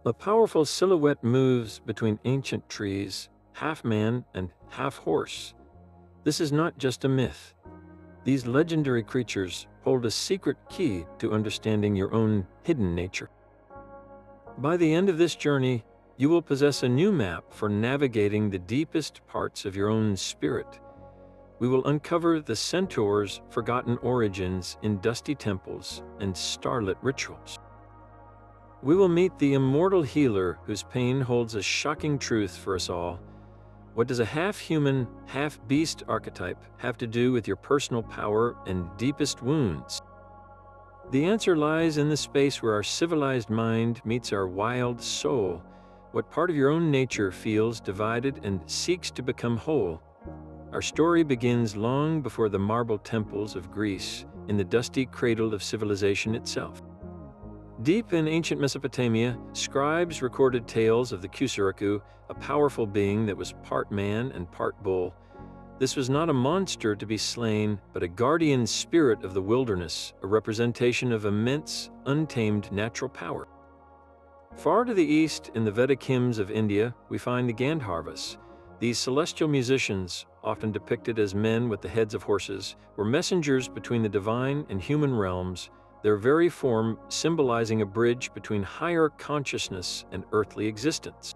A powerful silhouette moves between ancient trees, half man and half horse. This is not just a myth. These legendary creatures hold a secret key to understanding your own hidden nature. By the end of this journey, you will possess a new map for navigating the deepest parts of your own spirit. We will uncover the centaur's forgotten origins in dusty temples and starlit rituals. We will meet the immortal healer whose pain holds a shocking truth for us all. What does a half-human, half-beast archetype have to do with your personal power and deepest wounds? The answer lies in the space where our civilized mind meets our wild soul. What part of your own nature feels divided and seeks to become whole? Our story begins long before the marble temples of Greece, in the dusty cradle of civilization itself. Deep in ancient Mesopotamia, scribes recorded tales of the Kusaraku, a powerful being that was part man and part bull. This was not a monster to be slain, but a guardian spirit of the wilderness, a representation of immense, untamed natural power. Far to the east, in the Vedic hymns of India, we find the Gandharvas. These celestial musicians, often depicted as men with the heads of horses, were messengers between the divine and human realms, their very form symbolizing a bridge between higher consciousness and earthly existence.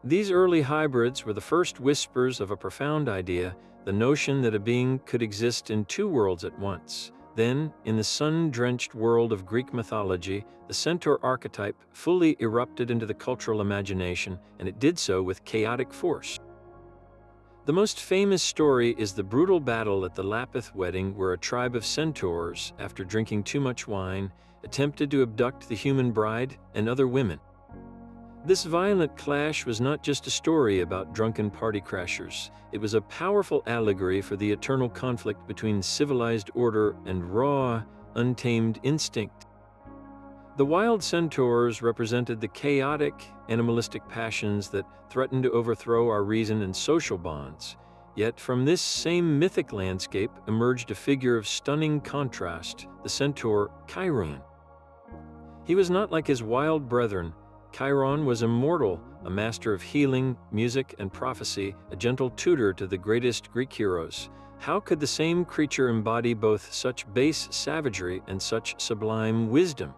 These early hybrids were the first whispers of a profound idea, the notion that a being could exist in two worlds at once. Then, in the sun-drenched world of Greek mythology, the centaur archetype fully erupted into the cultural imagination, and it did so with chaotic force. The most famous story is the brutal battle at the Lapith wedding, where a tribe of centaurs, after drinking too much wine, attempted to abduct the human bride and other women. This violent clash was not just a story about drunken party crashers. It was a powerful allegory for the eternal conflict between civilized order and raw, untamed instinct. The wild centaurs represented the chaotic, animalistic passions that threatened to overthrow our reason and social bonds. Yet from this same mythic landscape emerged a figure of stunning contrast, the centaur Chiron. He was not like his wild brethren. Chiron was immortal, a master of healing, music, and prophecy, a gentle tutor to the greatest Greek heroes. How could the same creature embody both such base savagery and such sublime wisdom?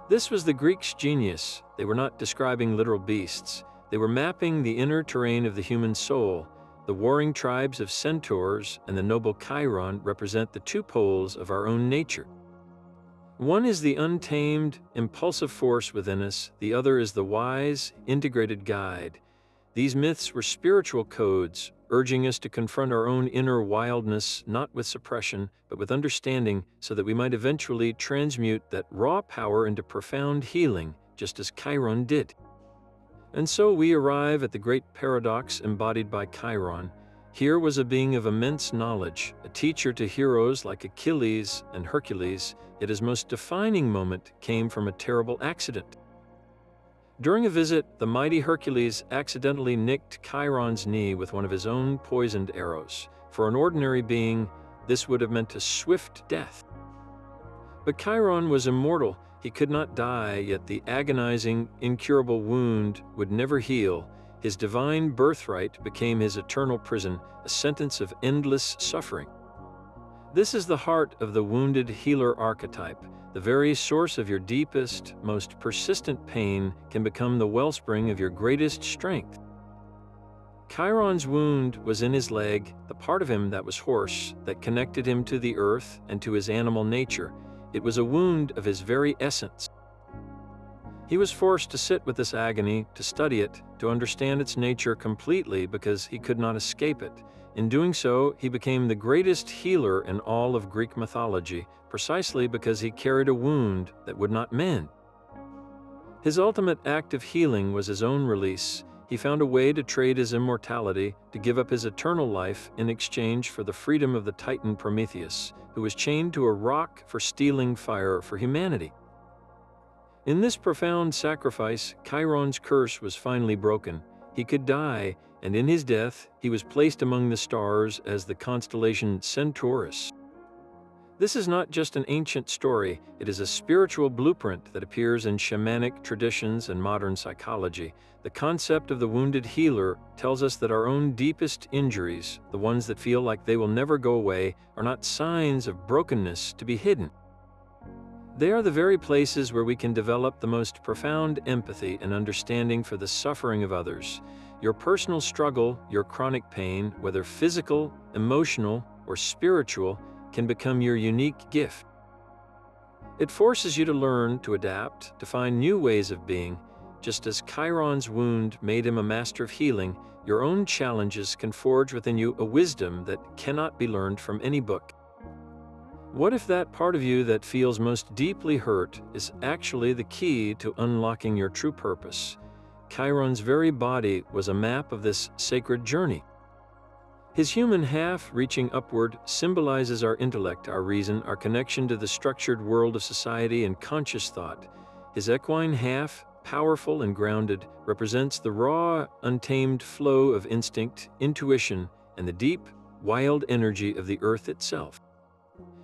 This was the Greeks' genius. They were not describing literal beasts. They were mapping the inner terrain of the human soul. The warring tribes of centaurs and the noble Chiron represent the two poles of our own nature. One is the untamed, impulsive force within us. The other is the wise, integrated guide. These myths were spiritual codes, urging us to confront our own inner wildness, not with suppression, but with understanding, so that we might eventually transmute that raw power into profound healing, just as Chiron did. And so we arrive at the great paradox embodied by Chiron. Here was a being of immense knowledge, a teacher to heroes like Achilles and Hercules, yet his most defining moment came from a terrible accident. During a visit, the mighty Hercules accidentally nicked Chiron's knee with one of his own poisoned arrows. For an ordinary being, this would have meant a swift death. But Chiron was immortal. He could not die, yet the agonizing, incurable wound would never heal. His divine birthright became his eternal prison, a sentence of endless suffering. This is the heart of the wounded healer archetype. The very source of your deepest, most persistent pain can become the wellspring of your greatest strength. Chiron's wound was in his leg, the part of him that was horse, that connected him to the earth and to his animal nature. It was a wound of his very essence. He was forced to sit with this agony, to study it, to understand its nature completely because he could not escape it. In doing so, he became the greatest healer in all of Greek mythology, precisely because he carried a wound that would not mend. His ultimate act of healing was his own release. He found a way to trade his immortality, to give up his eternal life in exchange for the freedom of the Titan Prometheus, who was chained to a rock for stealing fire for humanity. In this profound sacrifice, Chiron's curse was finally broken. He could die, and in his death, he was placed among the stars as the constellation Centaurus. This is not just an ancient story, it is a spiritual blueprint that appears in shamanic traditions and modern psychology. The concept of the wounded healer tells us that our own deepest injuries, the ones that feel like they will never go away, are not signs of brokenness to be hidden. They are the very places where we can develop the most profound empathy and understanding for the suffering of others. Your personal struggle, your chronic pain, whether physical, emotional, or spiritual, can become your unique gift. It forces you to learn, to adapt, to find new ways of being. Just as Chiron's wound made him a master of healing, your own challenges can forge within you a wisdom that cannot be learned from any book. What if that part of you that feels most deeply hurt is actually the key to unlocking your true purpose? Chiron's very body was a map of this sacred journey. His human half, reaching upward, symbolizes our intellect, our reason, our connection to the structured world of society and conscious thought. His equine half, powerful and grounded, represents the raw, untamed flow of instinct, intuition, and the deep, wild energy of the earth itself.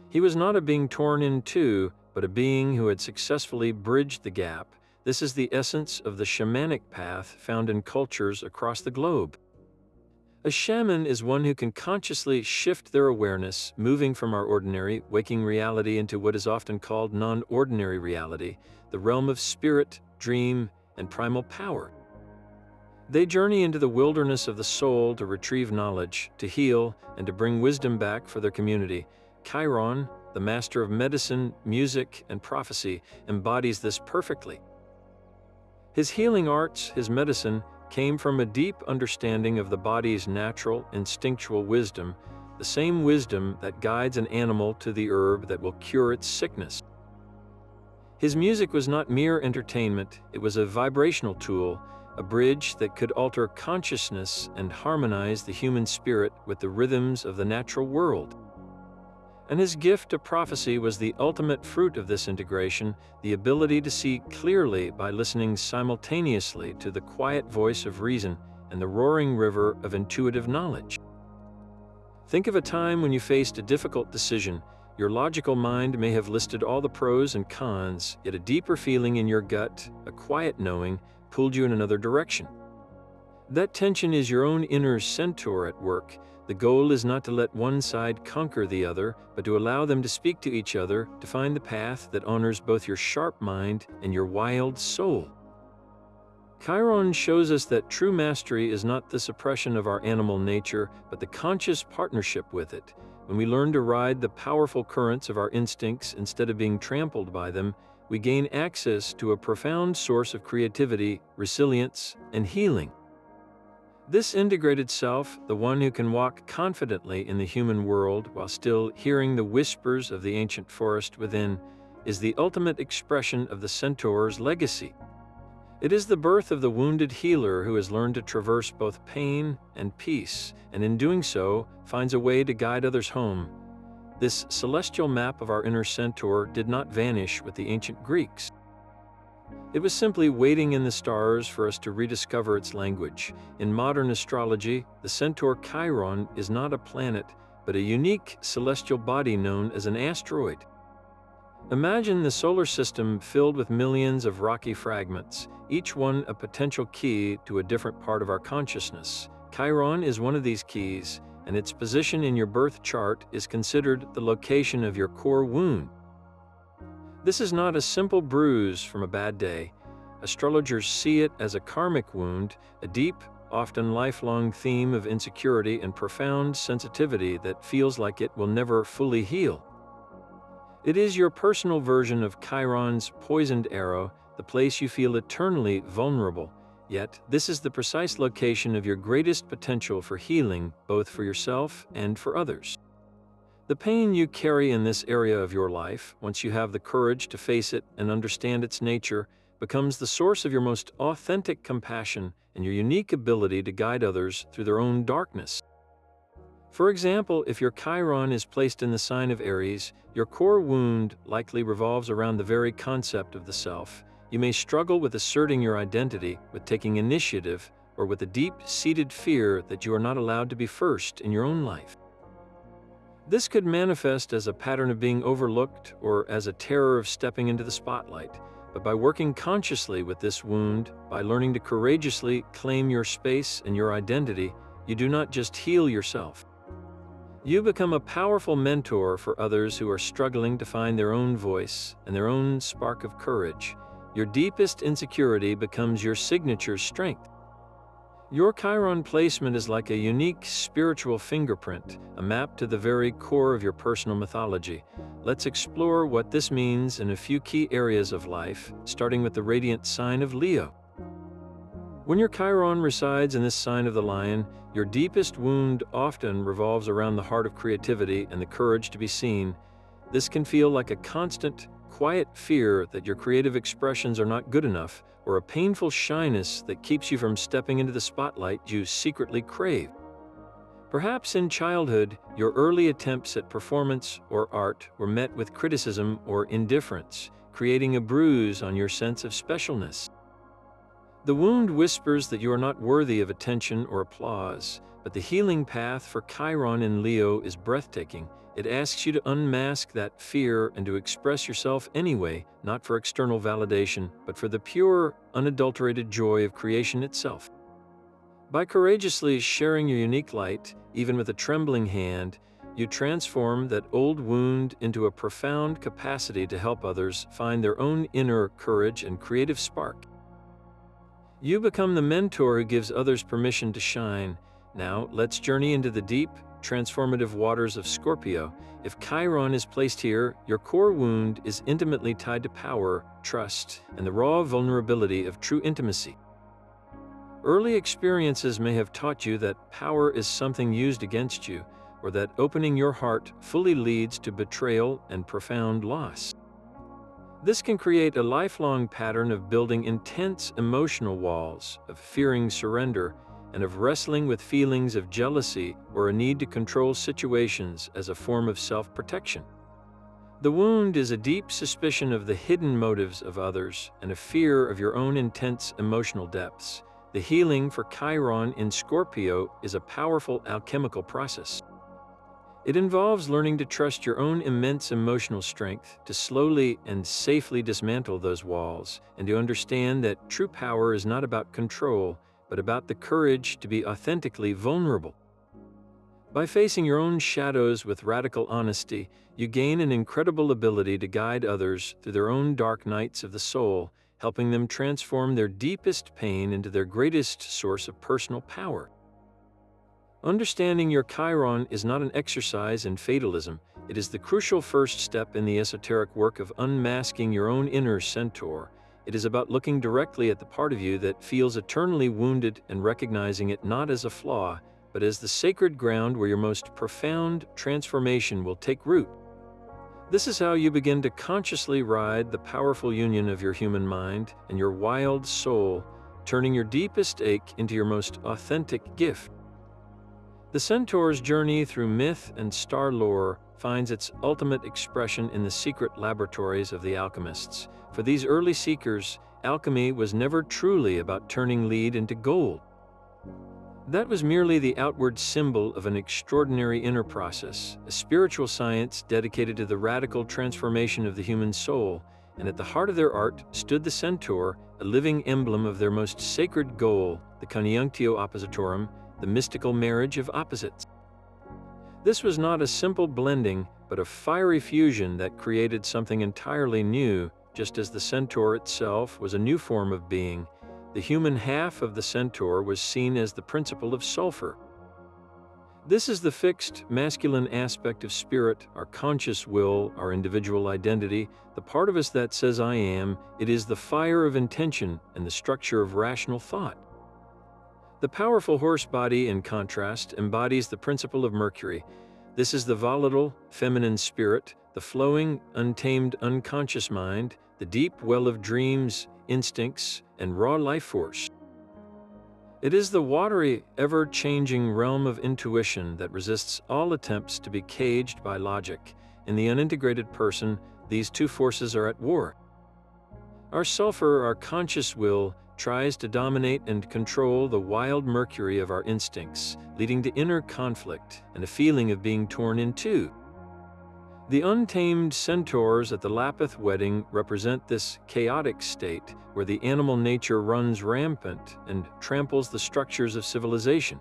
He was not a being torn in two, but a being who had successfully bridged the gap. This is the essence of the shamanic path found in cultures across the globe. A shaman is one who can consciously shift their awareness, moving from our ordinary, waking reality into what is often called non-ordinary reality, the realm of spirit, dream, and primal power. They journey into the wilderness of the soul to retrieve knowledge, to heal, and to bring wisdom back for their community. Chiron, the master of medicine, music, and prophecy, embodies this perfectly. His healing arts, his medicine, came from a deep understanding of the body's natural, instinctual wisdom, the same wisdom that guides an animal to the herb that will cure its sickness. His music was not mere entertainment, it was a vibrational tool, a bridge that could alter consciousness and harmonize the human spirit with the rhythms of the natural world. And his gift of prophecy was the ultimate fruit of this integration, the ability to see clearly by listening simultaneously to the quiet voice of reason and the roaring river of intuitive knowledge. Think of a time when you faced a difficult decision. Your logical mind may have listed all the pros and cons, yet a deeper feeling in your gut, a quiet knowing, pulled you in another direction. That tension is your own inner centaur at work. The goal is not to let one side conquer the other, but to allow them to speak to each other, to find the path that honors both your sharp mind and your wild soul. Chiron shows us that true mastery is not the suppression of our animal nature, but the conscious partnership with it. When we learn to ride the powerful currents of our instincts instead of being trampled by them, we gain access to a profound source of creativity, resilience, and healing. This integrated self, the one who can walk confidently in the human world while still hearing the whispers of the ancient forest within, is the ultimate expression of the centaur's legacy. It is the birth of the wounded healer who has learned to traverse both pain and peace, and in doing so, finds a way to guide others home. This celestial map of our inner centaur did not vanish with the ancient Greeks. It was simply waiting in the stars for us to rediscover its language. In modern astrology, the centaur Chiron is not a planet, but a unique celestial body known as an asteroid. Imagine the solar system filled with millions of rocky fragments, each one a potential key to a different part of our consciousness. Chiron is one of these keys, and its position in your birth chart is considered the location of your core wound. This is not a simple bruise from a bad day. Astrologers see it as a karmic wound, a deep, often lifelong theme of insecurity and profound sensitivity that feels like it will never fully heal. It is your personal version of Chiron's poisoned arrow, the place you feel eternally vulnerable. Yet, this is the precise location of your greatest potential for healing, both for yourself and for others. The pain you carry in this area of your life, once you have the courage to face it and understand its nature, becomes the source of your most authentic compassion and your unique ability to guide others through their own darkness. For example, if your Chiron is placed in the sign of Aries, your core wound likely revolves around the very concept of the self. You may struggle with asserting your identity, with taking initiative, or with a deep-seated fear that you are not allowed to be first in your own life. This could manifest as a pattern of being overlooked or as a terror of stepping into the spotlight. But by working consciously with this wound, by learning to courageously claim your space and your identity, you do not just heal yourself. You become a powerful mentor for others who are struggling to find their own voice and their own spark of courage. Your deepest insecurity becomes your signature strength. Your Chiron placement is like a unique spiritual fingerprint, a map to the very core of your personal mythology. Let's explore what this means in a few key areas of life, starting with the radiant sign of Leo. When your Chiron resides in this sign of the lion, your deepest wound often revolves around the heart of creativity and the courage to be seen. This can feel like a constant, quiet fear that your creative expressions are not good enough, or a painful shyness that keeps you from stepping into the spotlight you secretly crave. Perhaps in childhood, your early attempts at performance or art were met with criticism or indifference, creating a bruise on your sense of specialness. The wound whispers that you are not worthy of attention or applause, but the healing path for Chiron in Leo is breathtaking. It asks you to unmask that fear and to express yourself anyway, not for external validation, but for the pure, unadulterated joy of creation itself. By courageously sharing your unique light, even with a trembling hand, you transform that old wound into a profound capacity to help others find their own inner courage and creative spark. You become the mentor who gives others permission to shine. Now, let's journey into the deep, transformative waters of Scorpio. If Chiron is placed here, your core wound is intimately tied to power, trust, and the raw vulnerability of true intimacy. Early experiences may have taught you that power is something used against you, or that opening your heart fully leads to betrayal and profound loss. This can create a lifelong pattern of building intense emotional walls, of fearing surrender, and of wrestling with feelings of jealousy or a need to control situations as a form of self-protection. The wound is a deep suspicion of the hidden motives of others and a fear of your own intense emotional depths. The healing for Chiron in Scorpio is a powerful alchemical process. It involves learning to trust your own immense emotional strength, to slowly and safely dismantle those walls, and to understand that true power is not about control, but about the courage to be authentically vulnerable. By facing your own shadows with radical honesty, you gain an incredible ability to guide others through their own dark nights of the soul, helping them transform their deepest pain into their greatest source of personal power. Understanding your Chiron is not an exercise in fatalism. It is the crucial first step in the esoteric work of unmasking your own inner centaur. It is about looking directly at the part of you that feels eternally wounded and recognizing it not as a flaw, but as the sacred ground where your most profound transformation will take root. This is how you begin to consciously ride the powerful union of your human mind and your wild soul, turning your deepest ache into your most authentic gift. The centaur's journey through myth and star lore finds its ultimate expression in the secret laboratories of the alchemists. For these early seekers, alchemy was never truly about turning lead into gold. That was merely the outward symbol of an extraordinary inner process, a spiritual science dedicated to the radical transformation of the human soul, and at the heart of their art stood the centaur, a living emblem of their most sacred goal, the conjunctio oppositorum, the mystical marriage of opposites. This was not a simple blending, but a fiery fusion that created something entirely new, just as the centaur itself was a new form of being. The human half of the centaur was seen as the principle of sulfur. This is the fixed, masculine aspect of spirit, our conscious will, our individual identity, the part of us that says I am. It is the fire of intention and the structure of rational thought. The powerful horse body, in contrast, embodies the principle of Mercury. This is the volatile, feminine spirit, the flowing, untamed, unconscious mind, the deep well of dreams, instincts, and raw life force. It is the watery, ever-changing realm of intuition that resists all attempts to be caged by logic. In the unintegrated person, these two forces are at war. Our sulfur, our conscious will, tries to dominate and control the wild Mercury of our instincts, leading to inner conflict and a feeling of being torn in two. The untamed centaurs at the Lapith wedding represent this chaotic state where the animal nature runs rampant and tramples the structures of civilization.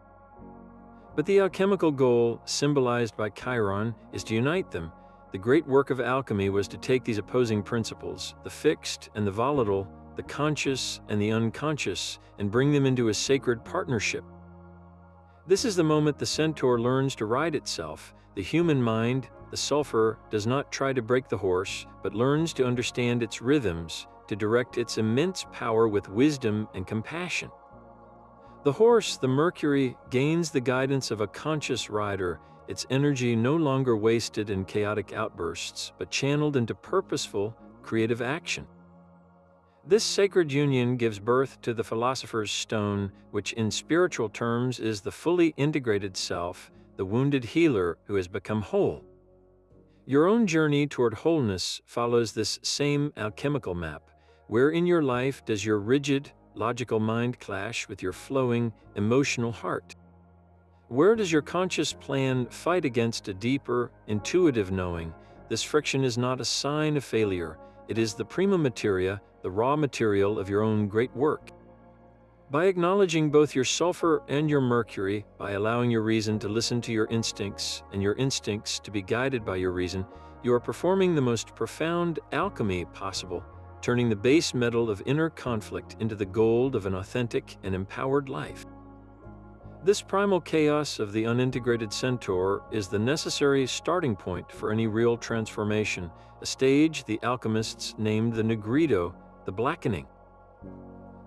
But the alchemical goal, symbolized by Chiron, is to unite them. The great work of alchemy was to take these opposing principles, the fixed and the volatile, the conscious and the unconscious, and bring them into a sacred partnership. This is the moment the centaur learns to ride itself. The human mind, the sulfur, does not try to break the horse, but learns to understand its rhythms, to direct its immense power with wisdom and compassion. The horse, the Mercury, gains the guidance of a conscious rider, its energy no longer wasted in chaotic outbursts, but channeled into purposeful, creative action. This sacred union gives birth to the philosopher's stone, which in spiritual terms is the fully integrated self, the wounded healer who has become whole. Your own journey toward wholeness follows this same alchemical map. Where in your life does your rigid, logical mind clash with your flowing, emotional heart? Where does your conscious plan fight against a deeper, intuitive knowing? This friction is not a sign of failure. It is the prima materia, the raw material of your own great work. By acknowledging both your sulfur and your Mercury, by allowing your reason to listen to your instincts and your instincts to be guided by your reason, you are performing the most profound alchemy possible, turning the base metal of inner conflict into the gold of an authentic and empowered life. This primal chaos of the unintegrated centaur is the necessary starting point for any real transformation, a stage the alchemists named the Negrito, the blackening.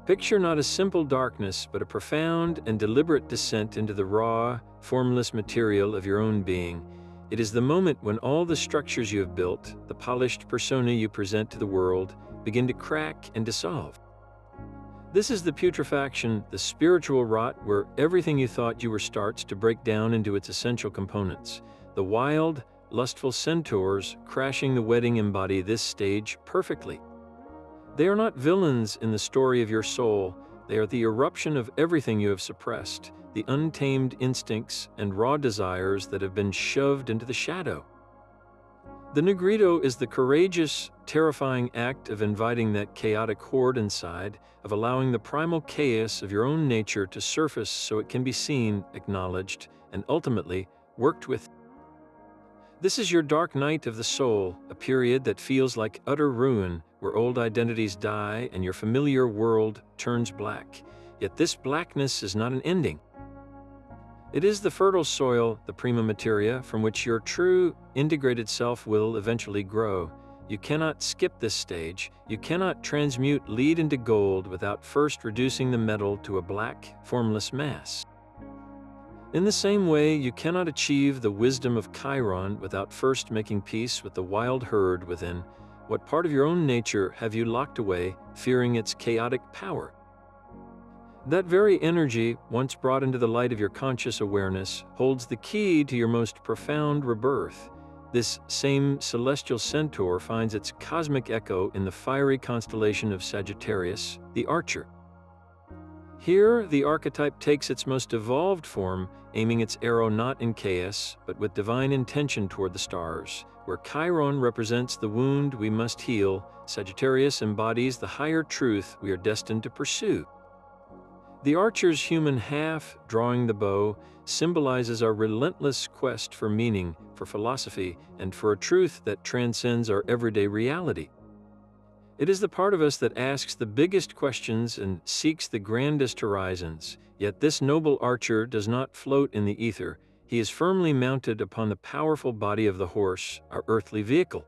Picture not a simple darkness, but a profound and deliberate descent into the raw, formless material of your own being. It is the moment when all the structures you have built, the polished persona you present to the world, begin to crack and dissolve. This is the putrefaction, the spiritual rot where everything you thought you were starts to break down into its essential components. The wild, lustful centaurs crashing the wedding embody this stage perfectly. They are not villains in the story of your soul. They are the eruption of everything you have suppressed, the untamed instincts and raw desires that have been shoved into the shadow. The Negrito is the courageous, terrifying act of inviting that chaotic horde inside, of allowing the primal chaos of your own nature to surface so it can be seen, acknowledged, and ultimately worked with. This is your dark night of the soul, a period that feels like utter ruin, where old identities die and your familiar world turns black. Yet this blackness is not an ending. It is the fertile soil, the prima materia, from which your true, integrated self will eventually grow. You cannot skip this stage. You cannot transmute lead into gold without first reducing the metal to a black, formless mass. In the same way, you cannot achieve the wisdom of Chiron without first making peace with the wild herd within. What part of your own nature have you locked away, fearing its chaotic power? That very energy, once brought into the light of your conscious awareness, holds the key to your most profound rebirth. This same celestial centaur finds its cosmic echo in the fiery constellation of Sagittarius, the Archer. Here, the archetype takes its most evolved form, aiming its arrow not in chaos, but with divine intention toward the stars. Where Chiron represents the wound we must heal, Sagittarius embodies the higher truth we are destined to pursue. The Archer's human half, drawing the bow, symbolizes our relentless quest for meaning, for philosophy, and for a truth that transcends our everyday reality. It is the part of us that asks the biggest questions and seeks the grandest horizons, yet this noble archer does not float in the ether. He is firmly mounted upon the powerful body of the horse, our earthly vehicle.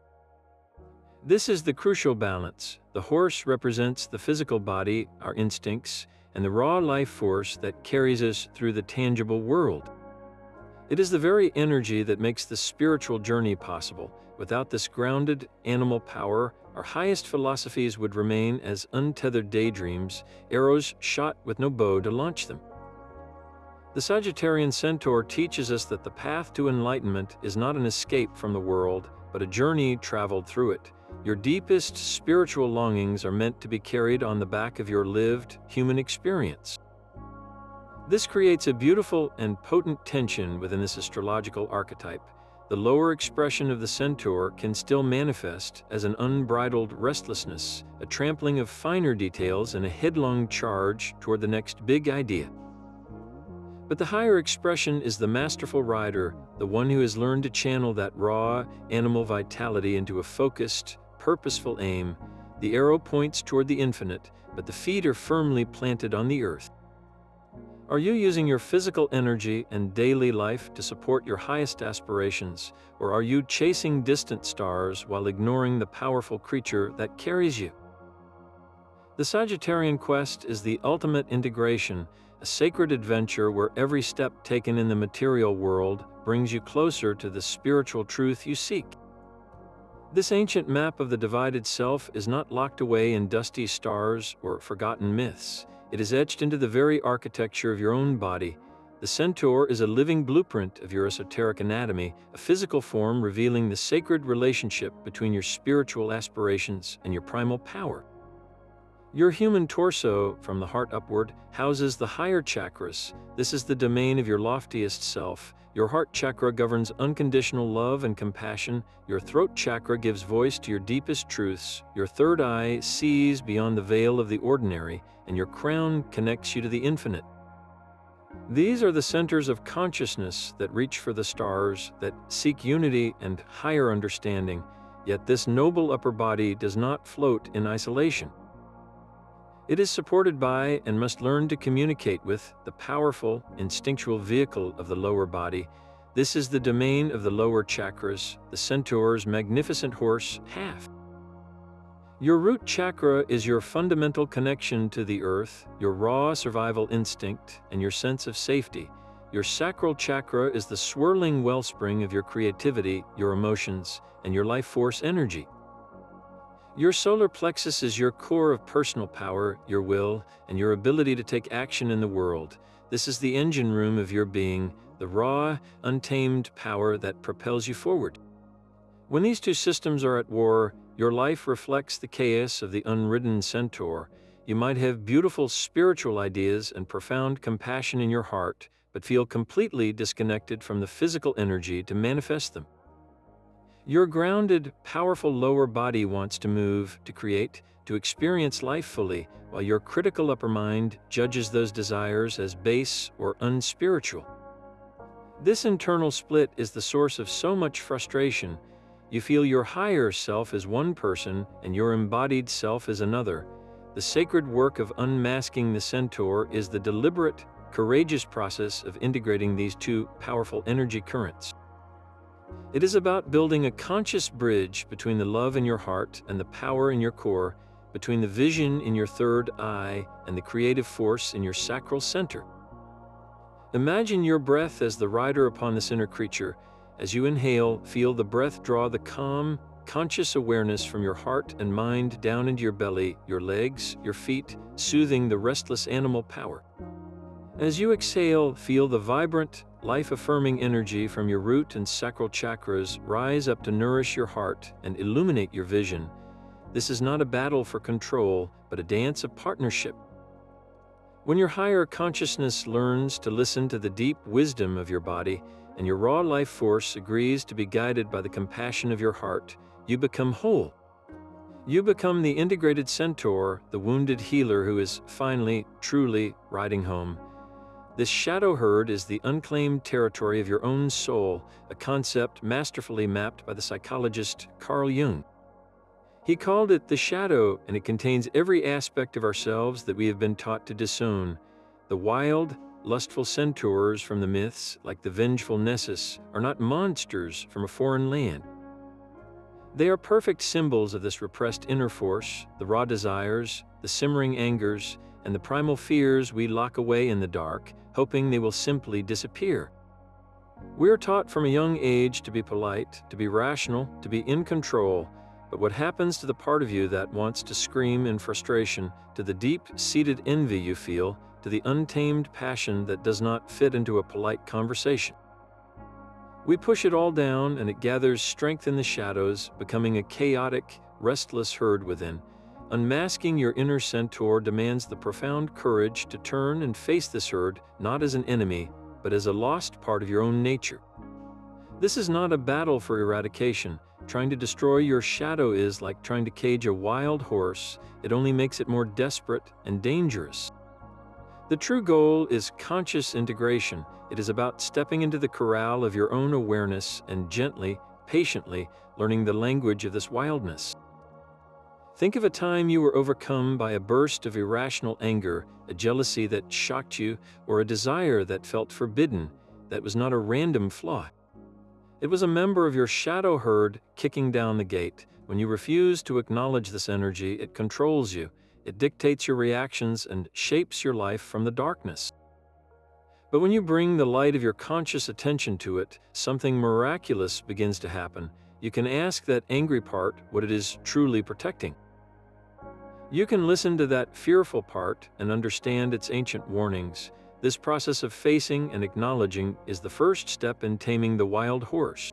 This is the crucial balance. The horse represents the physical body, our instincts, and the raw life force that carries us through the tangible world. It is the very energy that makes the spiritual journey possible. Without this grounded, animal power, our highest philosophies would remain as untethered daydreams, arrows shot with no bow to launch them. The Sagittarian centaur teaches us that the path to enlightenment is not an escape from the world, but a journey traveled through it. Your deepest spiritual longings are meant to be carried on the back of your lived human experience. This creates a beautiful and potent tension within this astrological archetype. the lower expression of the centaur can still manifest as an unbridled restlessness, a trampling of finer details, and a headlong charge toward the next big idea. But the higher expression is the masterful rider, the one who has learned to channel that raw, animal vitality into a focused, purposeful aim. The arrow points toward the infinite, but the feet are firmly planted on the earth. Are you using your physical energy and daily life to support your highest aspirations, or are you chasing distant stars while ignoring the powerful creature that carries you? The Sagittarian quest is the ultimate integration, a sacred adventure where every step taken in the material world brings you closer to the spiritual truth you seek. This ancient map of the divided self is not locked away in dusty stars or forgotten myths. It is etched into the very architecture of your own body. The centaur is a living blueprint of your esoteric anatomy, a physical form revealing the sacred relationship between your spiritual aspirations and your primal power. Your human torso, from the heart upward, houses the higher chakras. This is the domain of your loftiest self. Your heart chakra governs unconditional love and compassion. Your throat chakra gives voice to your deepest truths. Your third eye sees beyond the veil of the ordinary, and your crown connects you to the infinite. These are the centers of consciousness that reach for the stars, that seek unity and higher understanding. Yet this noble upper body does not float in isolation. It is supported by and must learn to communicate with the powerful, instinctual vehicle of the lower body. This is the domain of the lower chakras, the centaur's magnificent horse, Half. Your root chakra is your fundamental connection to the earth, your raw survival instinct, and your sense of safety. Your sacral chakra is the swirling wellspring of your creativity, your emotions, and your life force energy. Your solar plexus is your core of personal power, your will, and your ability to take action in the world. This is the engine room of your being, the raw, untamed power that propels you forward. When these two systems are at war, your life reflects the chaos of the unridden centaur. You might have beautiful spiritual ideas and profound compassion in your heart, but feel completely disconnected from the physical energy to manifest them. Your grounded, powerful lower body wants to move, to create, to experience life fully, while your critical upper mind judges those desires as base or unspiritual. This internal split is the source of so much frustration. You feel your higher self is one person and your embodied self is another. The sacred work of unmasking the centaur is the deliberate, courageous process of integrating these two powerful energy currents. It is about building a conscious bridge between the love in your heart and the power in your core, between the vision in your third eye and the creative force in your sacral center. Imagine your breath as the rider upon this inner creature. As you inhale, feel the breath draw the calm, conscious awareness from your heart and mind down into your belly, your legs, your feet, soothing the restless animal power. As you exhale, feel the vibrant, life-affirming energy from your root and sacral chakras rise up to nourish your heart and illuminate your vision. This is not a battle for control, but a dance of partnership. When your higher consciousness learns to listen to the deep wisdom of your body, and your raw life force agrees to be guided by the compassion of your heart, you become whole. You become the integrated centaur, the wounded healer who is finally, truly riding home. This shadow herd is the unclaimed territory of your own soul, a concept masterfully mapped by the psychologist Carl Jung. He called it the shadow, and it contains every aspect of ourselves that we have been taught to disown. The wild, lustful centaurs from the myths, like the vengeful Nessus, are not monsters from a foreign land. They are perfect symbols of this repressed inner force, the raw desires, the simmering angers, and the primal fears we lock away in the dark, hoping they will simply disappear. We are taught from a young age to be polite, to be rational, to be in control, but what happens to the part of you that wants to scream in frustration, to the deep-seated envy you feel, to the untamed passion that does not fit into a polite conversation? We push it all down and it gathers strength in the shadows, becoming a chaotic, restless herd within. Unmasking your inner centaur demands the profound courage to turn and face this herd not as an enemy, but as a lost part of your own nature. This is not a battle for eradication. Trying to destroy your shadow is like trying to cage a wild horse. It only makes it more desperate and dangerous. The true goal is conscious integration. It is about stepping into the corral of your own awareness and gently, patiently learning the language of this wildness. Think of a time you were overcome by a burst of irrational anger, a jealousy that shocked you, or a desire that felt forbidden. That was not a random flaw. It was a member of your shadow herd kicking down the gate. When you refuse to acknowledge this energy, it controls you. It dictates your reactions and shapes your life from the darkness. But when you bring the light of your conscious attention to it, something miraculous begins to happen. You can ask that angry part what it is truly protecting. You can listen to that fearful part and understand its ancient warnings. This process of facing and acknowledging is the first step in taming the wild horse.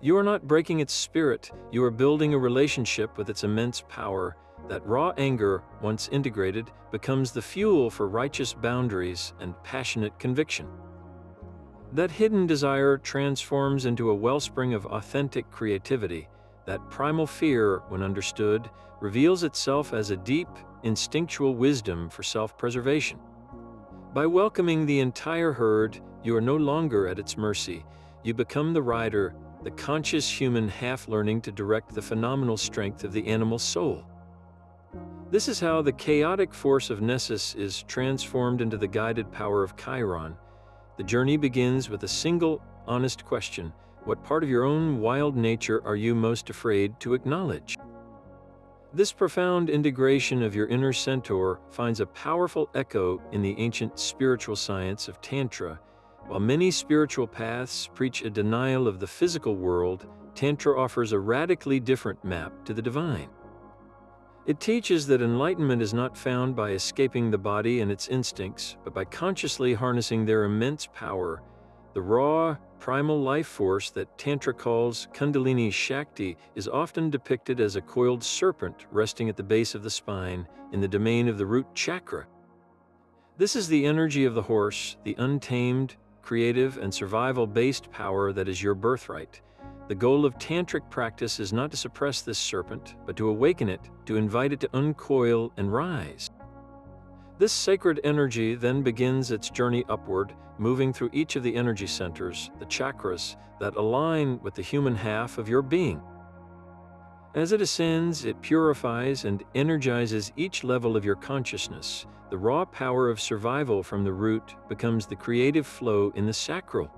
You are not breaking its spirit, you are building a relationship with its immense power. That raw anger, once integrated, becomes the fuel for righteous boundaries and passionate conviction. That hidden desire transforms into a wellspring of authentic creativity. That primal fear, when understood, reveals itself as a deep, instinctual wisdom for self-preservation. By welcoming the entire herd, you are no longer at its mercy. You become the rider, the conscious human half learning to direct the phenomenal strength of the animal soul. This is how the chaotic force of Nessus is transformed into the guided power of Chiron. The journey begins with a single, honest question. What part of your own wild nature are you most afraid to acknowledge? This profound integration of your inner centaur finds a powerful echo in the ancient spiritual science of Tantra. While many spiritual paths preach a denial of the physical world, Tantra offers a radically different map to the divine. It teaches that enlightenment is not found by escaping the body and its instincts, but by consciously harnessing their immense power. The raw, primal life force that Tantra calls Kundalini Shakti is often depicted as a coiled serpent resting at the base of the spine, in the domain of the root chakra. This is the energy of the horse, the untamed, creative, and survival-based power that is your birthright. The goal of tantric practice is not to suppress this serpent, but to awaken it, to invite it to uncoil and rise. This sacred energy then begins its journey upward, moving through each of the energy centers, the chakras, that align with the human half of your being. As it ascends, it purifies and energizes each level of your consciousness. The raw power of survival from the root becomes the creative flow in the sacral.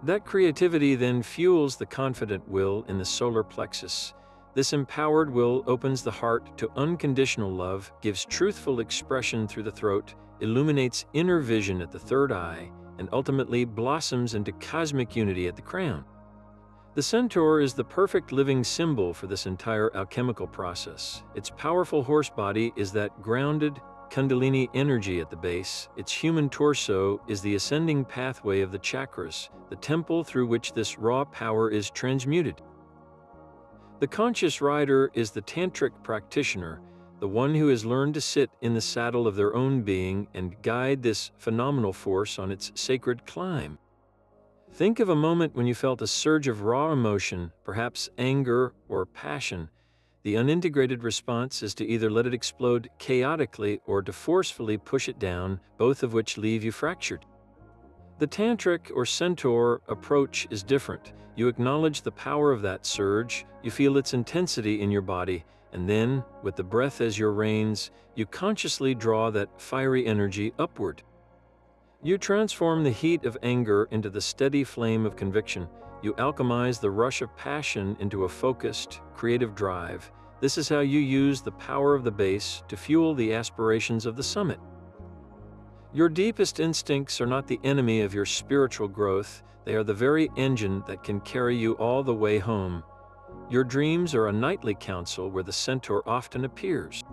That creativity then fuels the confident will in the solar plexus. This empowered will opens the heart to unconditional love, gives truthful expression through the throat, illuminates inner vision at the third eye, and ultimately blossoms into cosmic unity at the crown. The centaur is the perfect living symbol for this entire alchemical process. Its powerful horse body is that grounded, Kundalini energy at the base. Its human torso is the ascending pathway of the chakras, the temple through which this raw power is transmuted. The conscious rider is the tantric practitioner, the one who has learned to sit in the saddle of their own being and guide this phenomenal force on its sacred climb. Think of a moment when you felt a surge of raw emotion, perhaps anger or passion. The unintegrated response is to either let it explode chaotically or to forcefully push it down, both of which leave you fractured. The tantric or centaur approach is different. You acknowledge the power of that surge, you feel its intensity in your body, and then, with the breath as your reins, you consciously draw that fiery energy upward. You transform the heat of anger into the steady flame of conviction. You alchemize the rush of passion into a focused, creative drive. This is how you use the power of the base to fuel the aspirations of the summit. Your deepest instincts are not the enemy of your spiritual growth. They are the very engine that can carry you all the way home. Your dreams are a nightly council where the centaur often appears.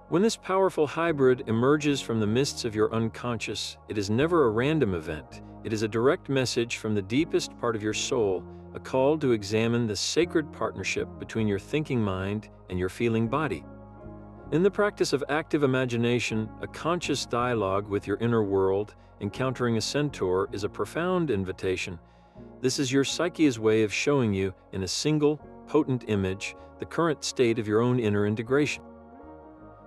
When this powerful hybrid emerges from the mists of your unconscious, it is never a random event. It is a direct message from the deepest part of your soul, a call to examine the sacred partnership between your thinking mind and your feeling body. In the practice of active imagination, a conscious dialogue with your inner world, encountering a centaur is a profound invitation. This is your psyche's way of showing you, in a single, potent image, the current state of your own inner integration.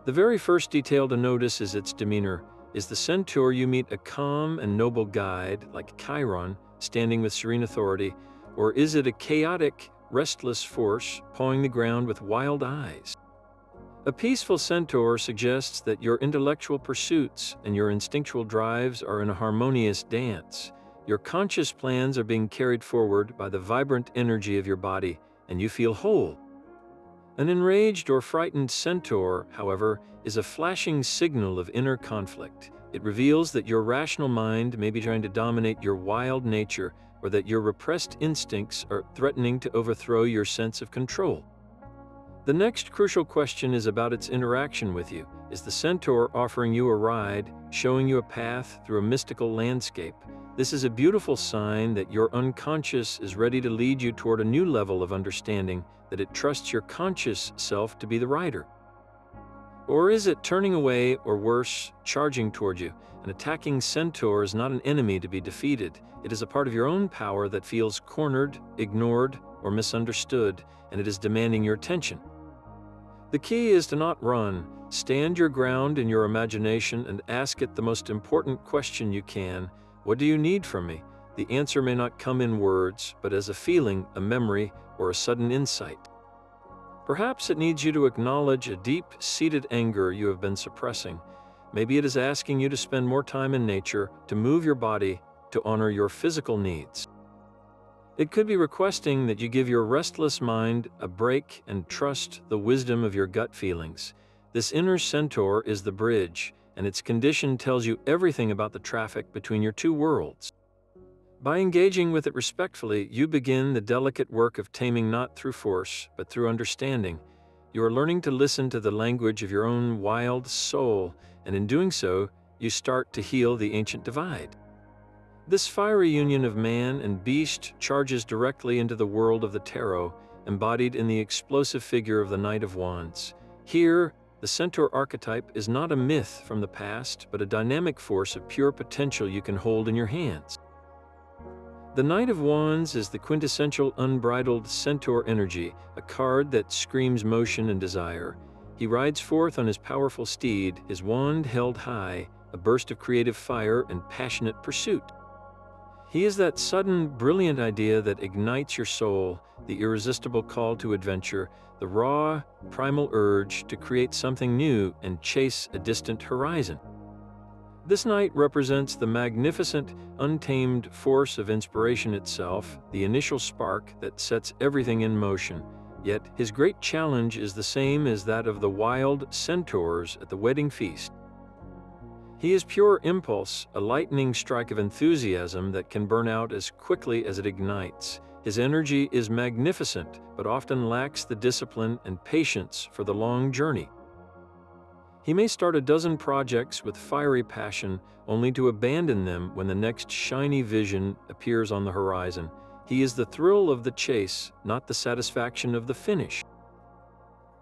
The very first detail to notice is its demeanor. Is the centaur you meet a calm and noble guide, like Chiron, standing with serene authority, or is it a chaotic, restless force, pawing the ground with wild eyes? A peaceful centaur suggests that your intellectual pursuits and your instinctual drives are in a harmonious dance. Your conscious plans are being carried forward by the vibrant energy of your body, and you feel whole. An enraged or frightened centaur, however, is a flashing signal of inner conflict. It reveals that your rational mind may be trying to dominate your wild nature, or that your repressed instincts are threatening to overthrow your sense of control. The next crucial question is about its interaction with you. Is the centaur offering you a ride, showing you a path through a mystical landscape? This is a beautiful sign that your unconscious is ready to lead you toward a new level of understanding, that it trusts your conscious self to be the rider. Or is it turning away, or worse, charging toward you? An attacking centaur is not an enemy to be defeated. It is a part of your own power that feels cornered, ignored, or misunderstood, and it is demanding your attention. The key is to not run. Stand your ground in your imagination and ask it the most important question you can. What do you need from me? The answer may not come in words, but as a feeling, a memory, or a sudden insight. Perhaps it needs you to acknowledge a deep-seated anger you have been suppressing. Maybe it is asking you to spend more time in nature, to move your body, to honor your physical needs. It could be requesting that you give your restless mind a break and trust the wisdom of your gut feelings. This inner centaur is the bridge, and its condition tells you everything about the traffic between your two worlds. By engaging with it respectfully, you begin the delicate work of taming not through force, but through understanding. You are learning to listen to the language of your own wild soul, and in doing so, you start to heal the ancient divide. This fiery union of man and beast charges directly into the world of the tarot, embodied in the explosive figure of the Knight of Wands. Here, the centaur archetype is not a myth from the past, but a dynamic force of pure potential you can hold in your hands. The Knight of Wands is the quintessential unbridled centaur energy, a card that screams motion and desire. He rides forth on his powerful steed, his wand held high, a burst of creative fire and passionate pursuit. He is that sudden, brilliant idea that ignites your soul, the irresistible call to adventure, the raw, primal urge to create something new and chase a distant horizon. This knight represents the magnificent, untamed force of inspiration itself, the initial spark that sets everything in motion. Yet his great challenge is the same as that of the wild centaurs at the wedding feast. He is pure impulse, a lightning strike of enthusiasm that can burn out as quickly as it ignites. His energy is magnificent, but often lacks the discipline and patience for the long journey. He may start a dozen projects with fiery passion, only to abandon them when the next shiny vision appears on the horizon. He is the thrill of the chase, not the satisfaction of the finish.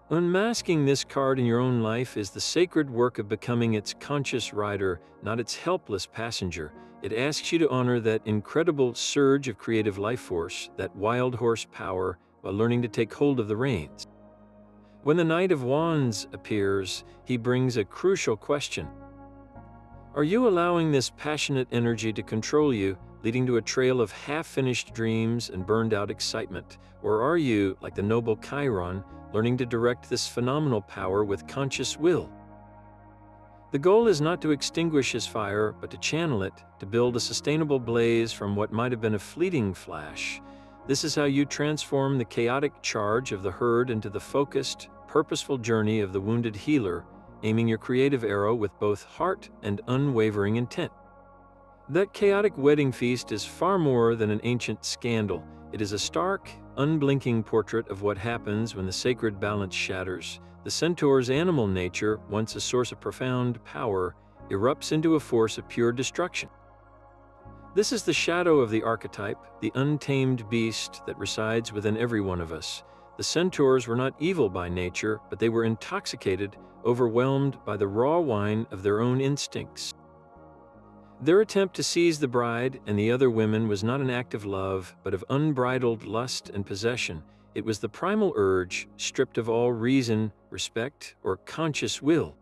Unmasking this card in your own life is the sacred work of becoming its conscious rider, not its helpless passenger. It asks you to honor that incredible surge of creative life force, that wild horse power, while learning to take hold of the reins. When the Knight of Wands appears, he brings a crucial question. Are you allowing this passionate energy to control you, leading to a trail of half-finished dreams and burned-out excitement? Or are you, like the noble Chiron, learning to direct this phenomenal power with conscious will? The goal is not to extinguish his fire, but to channel it, to build a sustainable blaze from what might have been a fleeting flash. This is how you transform the chaotic charge of the herd into the focused, purposeful journey of the wounded healer, aiming your creative arrow with both heart and unwavering intent. That chaotic wedding feast is far more than an ancient scandal. It is a stark, unblinking portrait of what happens when the sacred balance shatters. The centaur's animal nature, once a source of profound power, erupts into a force of pure destruction. This is the shadow of the archetype, the untamed beast that resides within every one of us. The centaurs were not evil by nature, but they were intoxicated, overwhelmed by the raw wine of their own instincts. Their attempt to seize the bride and the other women was not an act of love, but of unbridled lust and possession. It was the primal urge, stripped of all reason, respect, or conscious will.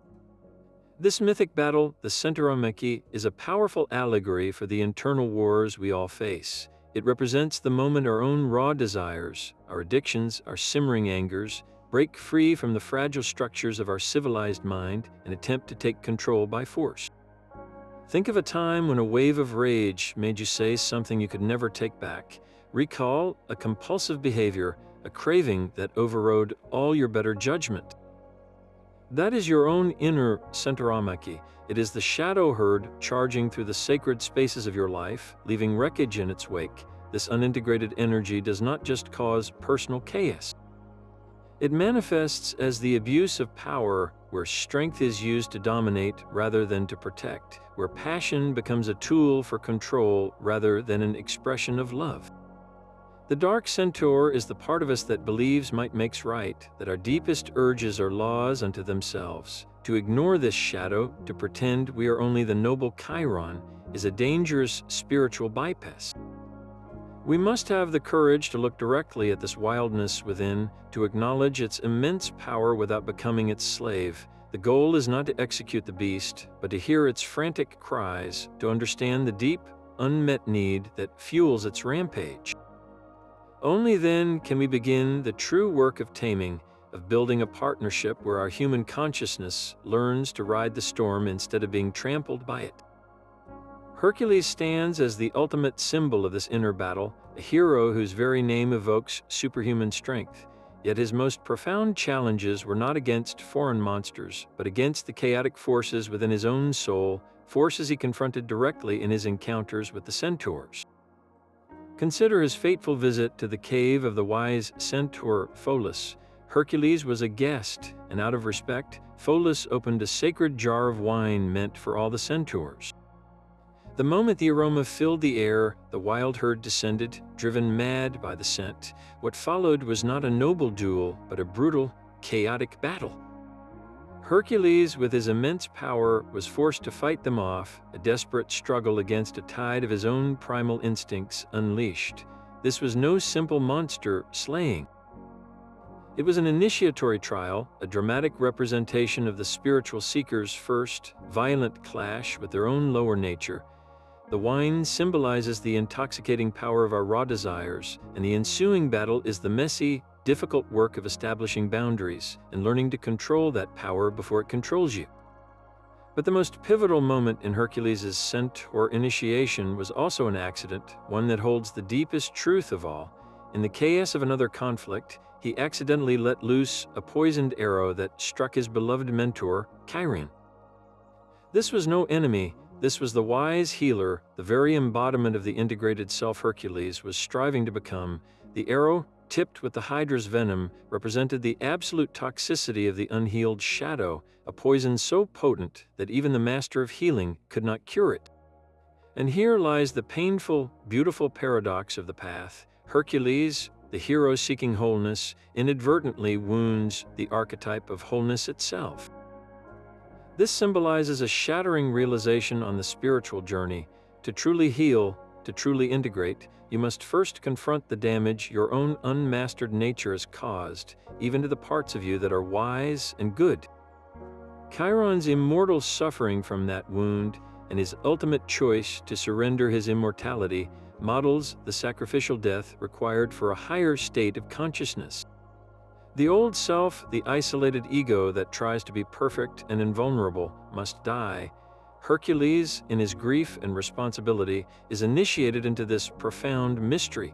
This mythic battle, the Centauromachy, is a powerful allegory for the internal wars we all face. It represents the moment our own raw desires, our addictions, our simmering angers, break free from the fragile structures of our civilized mind and attempt to take control by force. Think of a time when a wave of rage made you say something you could never take back. Recall a compulsive behavior, a craving that overrode all your better judgment. That is your own inner Centauromachy. It is the shadow herd charging through the sacred spaces of your life, leaving wreckage in its wake. This unintegrated energy does not just cause personal chaos. It manifests as the abuse of power, where strength is used to dominate rather than to protect, where passion becomes a tool for control rather than an expression of love. The dark centaur is the part of us that believes might makes right, that our deepest urges are laws unto themselves. To ignore this shadow, to pretend we are only the noble Chiron, is a dangerous spiritual bypass. We must have the courage to look directly at this wildness within, to acknowledge its immense power without becoming its slave. The goal is not to execute the beast, but to hear its frantic cries, to understand the deep, unmet need that fuels its rampage. Only then can we begin the true work of taming, of building a partnership where our human consciousness learns to ride the storm instead of being trampled by it. Hercules stands as the ultimate symbol of this inner battle, a hero whose very name evokes superhuman strength. Yet his most profound challenges were not against foreign monsters, but against the chaotic forces within his own soul, forces he confronted directly in his encounters with the centaurs. Consider his fateful visit to the cave of the wise centaur Pholus. Hercules was a guest, and out of respect, Pholus opened a sacred jar of wine meant for all the centaurs. The moment the aroma filled the air, the wild herd descended, driven mad by the scent. What followed was not a noble duel, but a brutal, chaotic battle. Hercules, with his immense power, was forced to fight them off, a desperate struggle against a tide of his own primal instincts unleashed. This was no simple monster slaying. It was an initiatory trial, a dramatic representation of the spiritual seeker's first, violent clash with their own lower nature. The wine symbolizes the intoxicating power of our raw desires, and the ensuing battle is the messy, difficult work of establishing boundaries and learning to control that power before it controls you. But the most pivotal moment in Hercules' centaur initiation was also an accident, one that holds the deepest truth of all. In the chaos of another conflict, he accidentally let loose a poisoned arrow that struck his beloved mentor, Chiron. This was no enemy. This was the wise healer, the very embodiment of the integrated self Hercules was striving to become. The arrow, tipped with the Hydra's venom, represented the absolute toxicity of the unhealed shadow, a poison so potent that even the master of healing could not cure it. And here lies the painful, beautiful paradox of the path. Hercules, the hero seeking wholeness, inadvertently wounds the archetype of wholeness itself. This symbolizes a shattering realization on the spiritual journey. To truly heal, to truly integrate, you must first confront the damage your own unmastered nature has caused, even to the parts of you that are wise and good. Chiron's immortal suffering from that wound and his ultimate choice to surrender his immortality models the sacrificial death required for a higher state of consciousness. The old self, the isolated ego that tries to be perfect and invulnerable, must die. Hercules, in his grief and responsibility, is initiated into this profound mystery.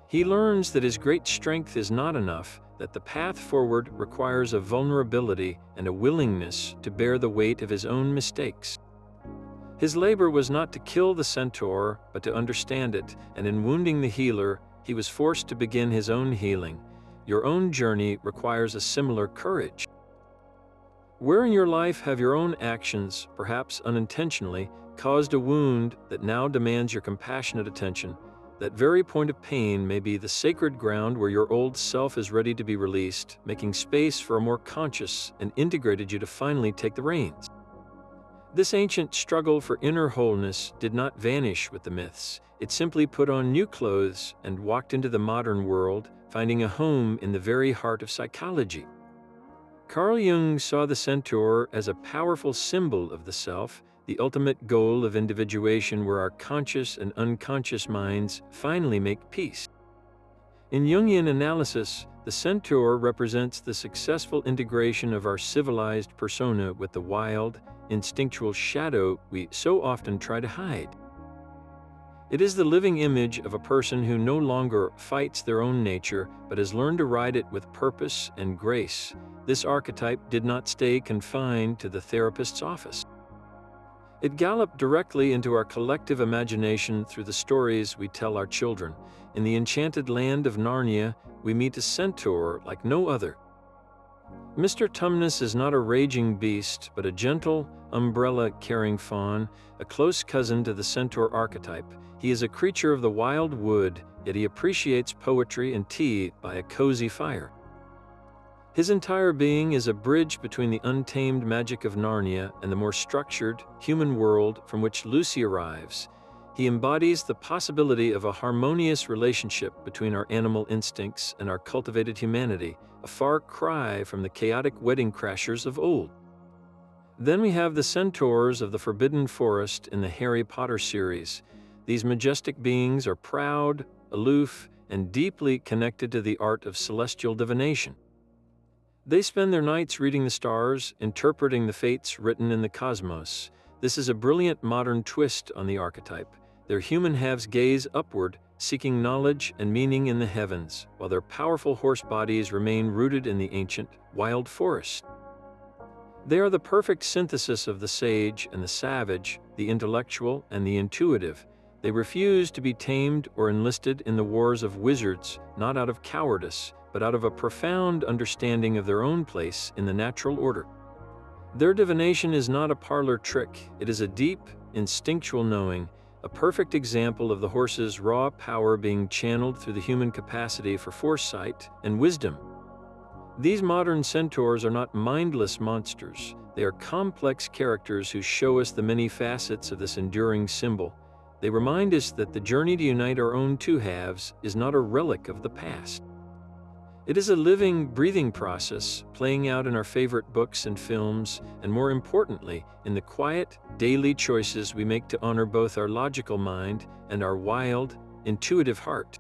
He learns that his great strength is not enough, that the path forward requires a vulnerability and a willingness to bear the weight of his own mistakes. His labor was not to kill the centaur, but to understand it, and in wounding the healer, he was forced to begin his own healing. Your own journey requires a similar courage. Where in your life have your own actions, perhaps unintentionally, caused a wound that now demands your compassionate attention? That very point of pain may be the sacred ground where your old self is ready to be released, making space for a more conscious and integrated you to finally take the reins. This ancient struggle for inner wholeness did not vanish with the myths. It simply put on new clothes and walked into the modern world, finding a home in the very heart of psychology. Carl Jung saw the centaur as a powerful symbol of the self, the ultimate goal of individuation where our conscious and unconscious minds finally make peace. In Jungian analysis, the centaur represents the successful integration of our civilized persona with the wild, instinctual shadow we so often try to hide. It is the living image of a person who no longer fights their own nature, but has learned to ride it with purpose and grace. This archetype did not stay confined to the therapist's office. It galloped directly into our collective imagination through the stories we tell our children. In the enchanted land of Narnia, we meet a centaur like no other. Mr. Tumnus is not a raging beast, but a gentle, umbrella-carrying faun, a close cousin to the centaur archetype. He is a creature of the wild wood, yet he appreciates poetry and tea by a cozy fire. His entire being is a bridge between the untamed magic of Narnia and the more structured, human world from which Lucy arrives. He embodies the possibility of a harmonious relationship between our animal instincts and our cultivated humanity, a far cry from the chaotic wedding crashers of old. Then we have the centaurs of the Forbidden Forest in the Harry Potter series. These majestic beings are proud, aloof, and deeply connected to the art of celestial divination. They spend their nights reading the stars, interpreting the fates written in the cosmos. This is a brilliant modern twist on the archetype. Their human halves gaze upward, seeking knowledge and meaning in the heavens, while their powerful horse bodies remain rooted in the ancient, wild forest. They are the perfect synthesis of the sage and the savage, the intellectual and the intuitive. They refuse to be tamed or enlisted in the wars of wizards, not out of cowardice, but out of a profound understanding of their own place in the natural order. Their divination is not a parlor trick, it is a deep, instinctual knowing, a perfect example of the horse's raw power being channeled through the human capacity for foresight and wisdom. These modern centaurs are not mindless monsters, they are complex characters who show us the many facets of this enduring symbol. They remind us that the journey to unite our own two halves is not a relic of the past. It is a living, breathing process, playing out in our favorite books and films, and more importantly, in the quiet, daily choices we make to honor both our logical mind and our wild, intuitive heart.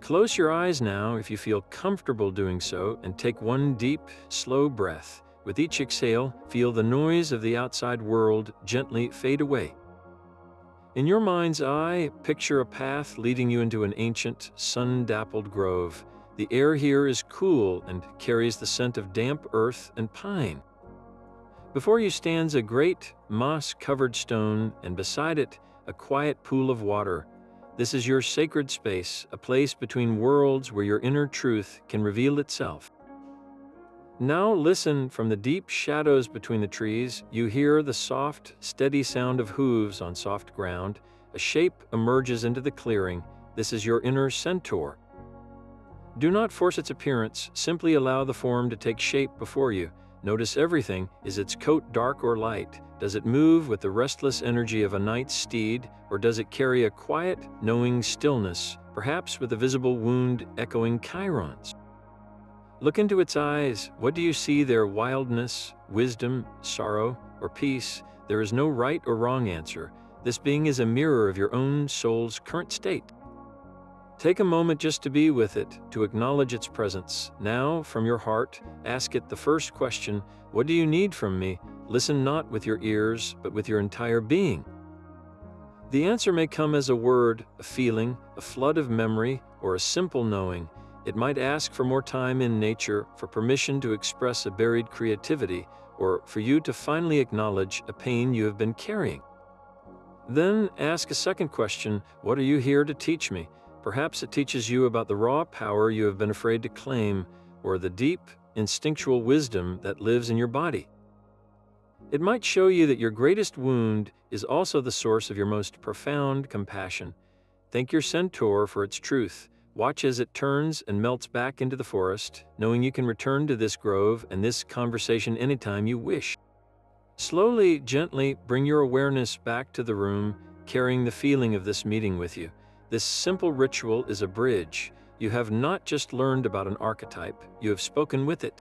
Close your eyes now if you feel comfortable doing so, and take one deep, slow breath. With each exhale, feel the noise of the outside world gently fade away. In your mind's eye, picture a path leading you into an ancient, sun-dappled grove. The air here is cool and carries the scent of damp earth and pine. Before you stands a great, moss-covered stone, and beside it, a quiet pool of water. This is your sacred space, a place between worlds where your inner truth can reveal itself. Now listen from the deep shadows between the trees. You hear the soft, steady sound of hooves on soft ground. A shape emerges into the clearing. This is your inner centaur. Do not force its appearance, simply allow the form to take shape before you. Notice everything. Is its coat dark or light? Does it move with the restless energy of a night's steed, or does it carry a quiet, knowing stillness, perhaps with a visible wound echoing Chiron's? Look into its eyes. What do you see there? Wildness, wisdom, sorrow, or peace? There is no right or wrong answer. This being is a mirror of your own soul's current state. Take a moment just to be with it, to acknowledge its presence. Now, from your heart, ask it the first question: what do you need from me? Listen not with your ears, but with your entire being. The answer may come as a word, a feeling, a flood of memory, or a simple knowing. It might ask for more time in nature, for permission to express a buried creativity, or for you to finally acknowledge a pain you have been carrying. Then ask a second question: what are you here to teach me? Perhaps it teaches you about the raw power you have been afraid to claim, or the deep, instinctual wisdom that lives in your body. It might show you that your greatest wound is also the source of your most profound compassion. Thank your centaur for its truth. Watch as it turns and melts back into the forest, knowing you can return to this grove and this conversation anytime you wish. Slowly, gently bring your awareness back to the room, carrying the feeling of this meeting with you. This simple ritual is a bridge. You have not just learned about an archetype, you have spoken with it.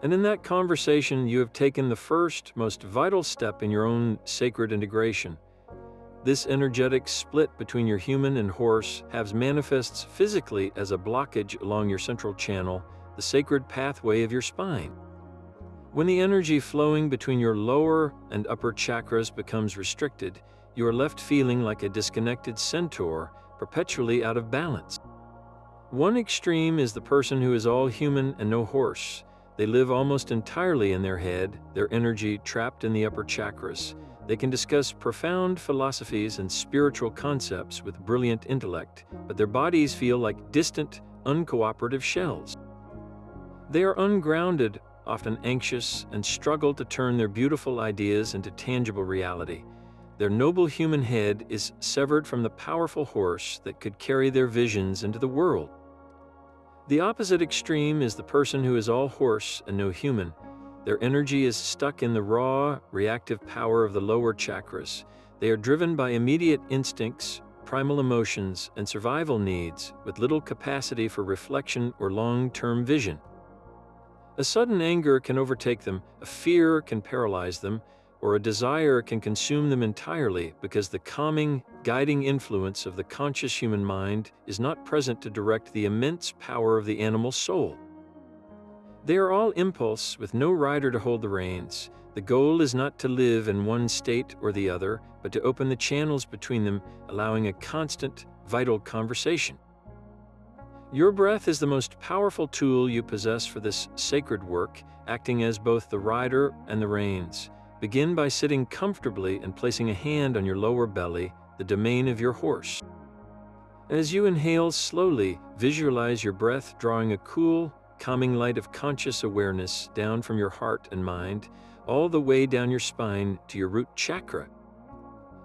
And in that conversation, you have taken the first, most vital step in your own sacred integration. This energetic split between your human and horse halves manifests physically as a blockage along your central channel, the sacred pathway of your spine. When the energy flowing between your lower and upper chakras becomes restricted, you are left feeling like a disconnected centaur, perpetually out of balance. One extreme is the person who is all human and no horse. They live almost entirely in their head, their energy trapped in the upper chakras. They can discuss profound philosophies and spiritual concepts with brilliant intellect, but their bodies feel like distant, uncooperative shells. They are ungrounded, often anxious, and struggle to turn their beautiful ideas into tangible reality. Their noble human head is severed from the powerful horse that could carry their visions into the world. The opposite extreme is the person who is all horse and no human. Their energy is stuck in the raw, reactive power of the lower chakras. They are driven by immediate instincts, primal emotions, and survival needs, with little capacity for reflection or long-term vision. A sudden anger can overtake them, a fear can paralyze them, or a desire can consume them entirely because the calming, guiding influence of the conscious human mind is not present to direct the immense power of the animal soul. They are all impulse with no rider to hold the reins. The goal is not to live in one state or the other, but to open the channels between them, allowing a constant, vital conversation. Your breath is the most powerful tool you possess for this sacred work, acting as both the rider and the reins. Begin by sitting comfortably and placing a hand on your lower belly, the domain of your horse. As you inhale slowly, visualize your breath drawing a cool, calming light of conscious awareness down from your heart and mind, all the way down your spine to your root chakra.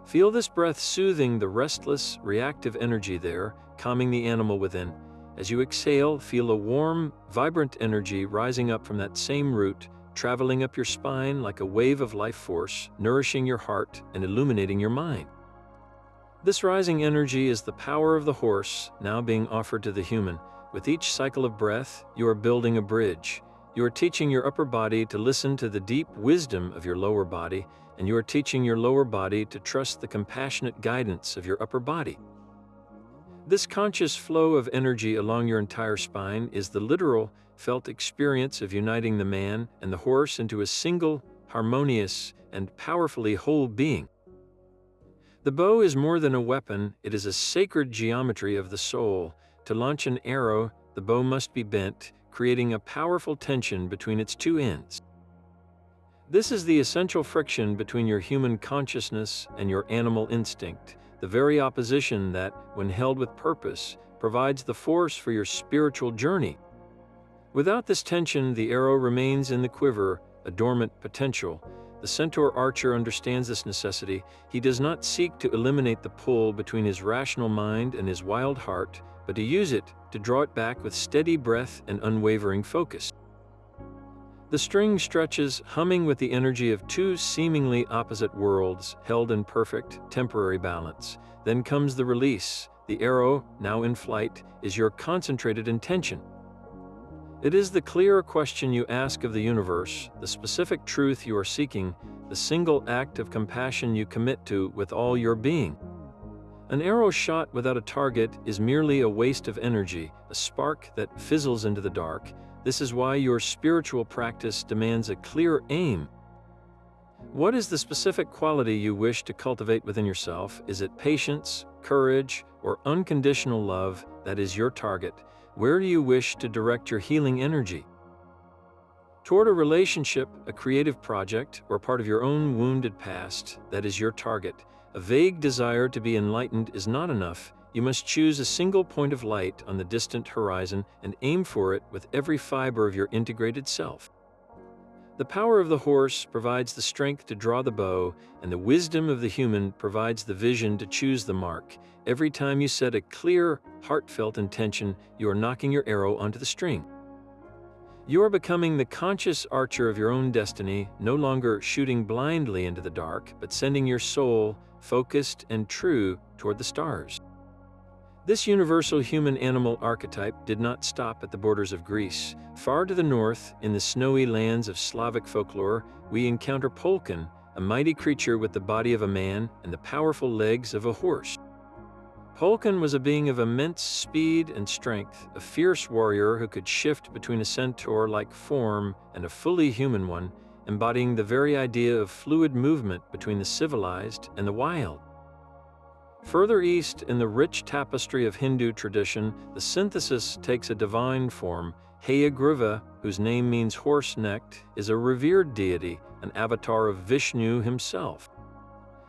Feel this breath soothing the restless, reactive energy there, calming the animal within. As you exhale, feel a warm, vibrant energy rising up from that same root, traveling up your spine like a wave of life force, nourishing your heart and illuminating your mind. This rising energy is the power of the horse, now being offered to the human. With each cycle of breath, you are building a bridge. You are teaching your upper body to listen to the deep wisdom of your lower body, and you are teaching your lower body to trust the compassionate guidance of your upper body. This conscious flow of energy along your entire spine is the literal, felt experience of uniting the man and the horse into a single, harmonious, and powerfully whole being. The bow is more than a weapon, it is a sacred geometry of the soul. To launch an arrow, the bow must be bent, creating a powerful tension between its two ends. This is the essential friction between your human consciousness and your animal instinct, the very opposition that, when held with purpose, provides the force for your spiritual journey. Without this tension, the arrow remains in the quiver, a dormant potential. The centaur archer understands this necessity. He does not seek to eliminate the pull between his rational mind and his wild heart, but to use it to draw it back with steady breath and unwavering focus. The string stretches, humming with the energy of two seemingly opposite worlds, held in perfect, temporary balance. Then comes the release. The arrow, now in flight, is your concentrated intention. It is the clear question you ask of the universe, the specific truth you are seeking, the single act of compassion you commit to with all your being. An arrow shot without a target is merely a waste of energy, a spark that fizzles into the dark. This is why your spiritual practice demands a clear aim. What is the specific quality you wish to cultivate within yourself? Is it patience, courage, or unconditional love? That is your target. Where do you wish to direct your healing energy? Toward a relationship, a creative project, or part of your own wounded past? That is your target. A vague desire to be enlightened is not enough. You must choose a single point of light on the distant horizon and aim for it with every fiber of your integrated self. The power of the horse provides the strength to draw the bow, and the wisdom of the human provides the vision to choose the mark. Every time you set a clear, heartfelt intention, you are knocking your arrow onto the string. You are becoming the conscious archer of your own destiny, no longer shooting blindly into the dark, but sending your soul, focused and true, toward the stars. This universal human-animal archetype did not stop at the borders of Greece. Far to the north, in the snowy lands of Slavic folklore, we encounter Polkan, a mighty creature with the body of a man and the powerful legs of a horse. Polkan was a being of immense speed and strength, a fierce warrior who could shift between a centaur-like form and a fully human one, embodying the very idea of fluid movement between the civilized and the wild. Further east, in the rich tapestry of Hindu tradition, the synthesis takes a divine form. Hayagriva, whose name means horse-necked, is a revered deity, an avatar of Vishnu himself.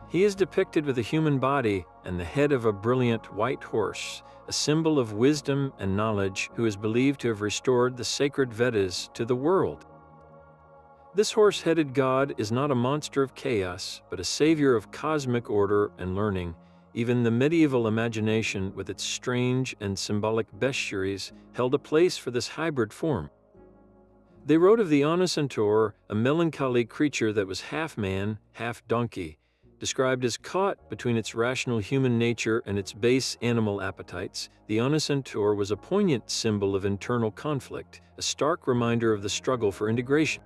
He is depicted with a human body and the head of a brilliant white horse, a symbol of wisdom and knowledge, who is believed to have restored the sacred Vedas to the world. This horse-headed god is not a monster of chaos, but a savior of cosmic order and learning. Even the medieval imagination, with its strange and symbolic bestiaries, held a place for this hybrid form. They wrote of the centaur, a melancholy creature that was half man, half donkey. Described as caught between its rational human nature and its base animal appetites, the centaur was a poignant symbol of internal conflict, a stark reminder of the struggle for integration.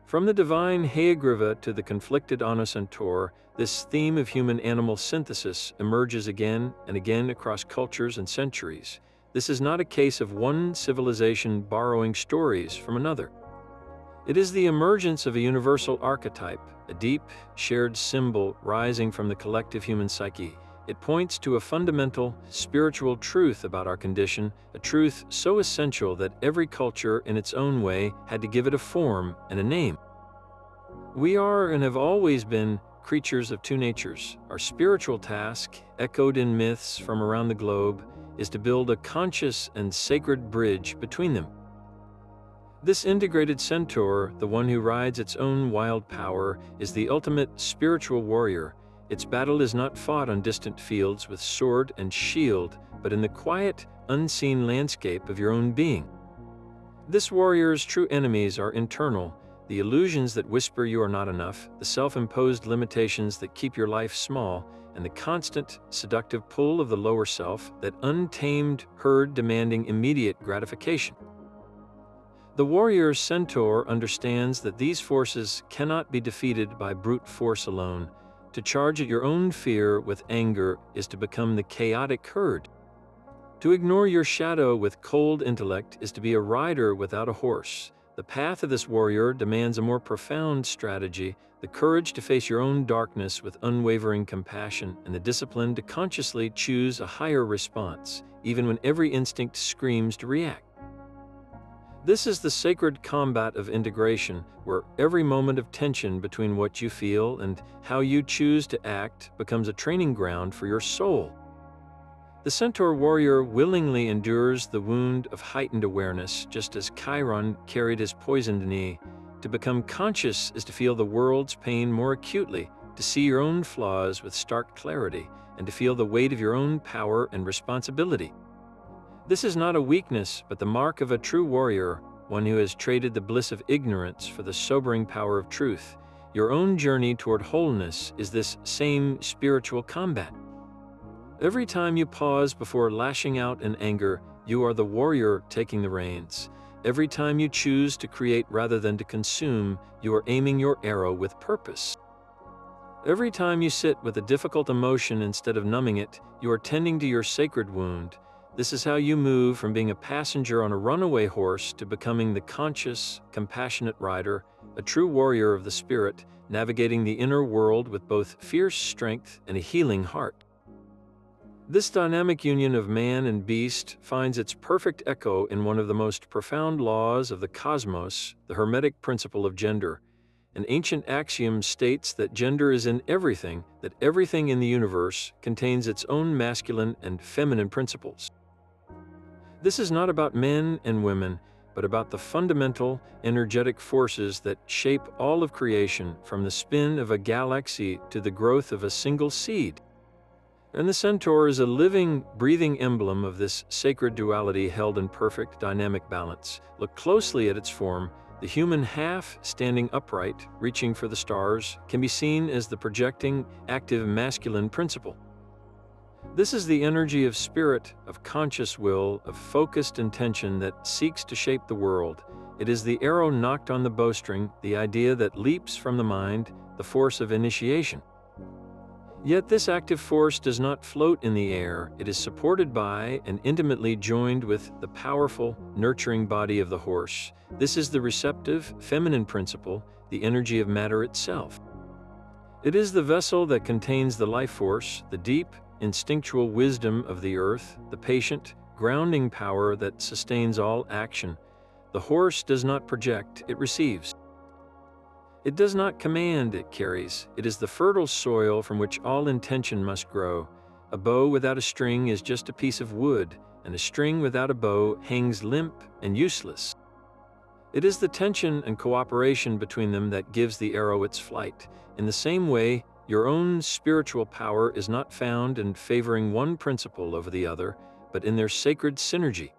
From the divine Hayagriva to the conflicted centaur, this theme of human-animal synthesis emerges again and again across cultures and centuries. This is not a case of one civilization borrowing stories from another. It is the emergence of a universal archetype, a deep, shared symbol rising from the collective human psyche. It points to a fundamental, spiritual truth about our condition, a truth so essential that every culture, in its own way, had to give it a form and a name. We are, and have always been, creatures of two natures. Our spiritual task, echoed in myths from around the globe, is to build a conscious and sacred bridge between them. This integrated centaur, the one who rides its own wild power, is the ultimate spiritual warrior. Its battle is not fought on distant fields with sword and shield, but in the quiet, unseen landscape of your own being. This warrior's true enemies are internal, the illusions that whisper you are not enough, the self-imposed limitations that keep your life small, and the constant, seductive pull of the lower self, that untamed herd demanding immediate gratification. The warrior centaur understands that these forces cannot be defeated by brute force alone. To charge at your own fear with anger is to become the chaotic herd. To ignore your shadow with cold intellect is to be a rider without a horse. The path of this warrior demands a more profound strategy, the courage to face your own darkness with unwavering compassion, and the discipline to consciously choose a higher response, even when every instinct screams to react. This is the sacred combat of integration, where every moment of tension between what you feel and how you choose to act becomes a training ground for your soul. The centaur warrior willingly endures the wound of heightened awareness, just as Chiron carried his poisoned knee. To become conscious is to feel the world's pain more acutely, to see your own flaws with stark clarity, and to feel the weight of your own power and responsibility. This is not a weakness, but the mark of a true warrior, one who has traded the bliss of ignorance for the sobering power of truth. Your own journey toward wholeness is this same spiritual combat. Every time you pause before lashing out in anger, you are the warrior taking the reins. Every time you choose to create rather than to consume, you are aiming your arrow with purpose. Every time you sit with a difficult emotion instead of numbing it, you are tending to your sacred wound. This is how you move from being a passenger on a runaway horse to becoming the conscious, compassionate rider, a true warrior of the spirit, navigating the inner world with both fierce strength and a healing heart. This dynamic union of man and beast finds its perfect echo in one of the most profound laws of the cosmos, the Hermetic principle of gender. An ancient axiom states that gender is in everything, that everything in the universe contains its own masculine and feminine principles. This is not about men and women, but about the fundamental, energetic forces that shape all of creation, from the spin of a galaxy to the growth of a single seed. And the centaur is a living, breathing emblem of this sacred duality held in perfect dynamic balance. Look closely at its form. The human half, standing upright, reaching for the stars, can be seen as the projecting, active masculine principle. This is the energy of spirit, of conscious will, of focused intention that seeks to shape the world. It is the arrow nocked on the bowstring, the idea that leaps from the mind, the force of initiation. Yet this active force does not float in the air. It is supported by and intimately joined with the powerful, nurturing body of the horse. This is the receptive, feminine principle, the energy of matter itself. It is the vessel that contains the life force, the deep, instinctual wisdom of the earth, the patient, grounding power that sustains all action. The horse does not project, it receives. It does not command, it carries. It is the fertile soil from which all intention must grow. A bow without a string is just a piece of wood, and a string without a bow hangs limp and useless. It is the tension and cooperation between them that gives the arrow its flight. In the same way, your own spiritual power is not found in favoring one principle over the other, but in their sacred synergy.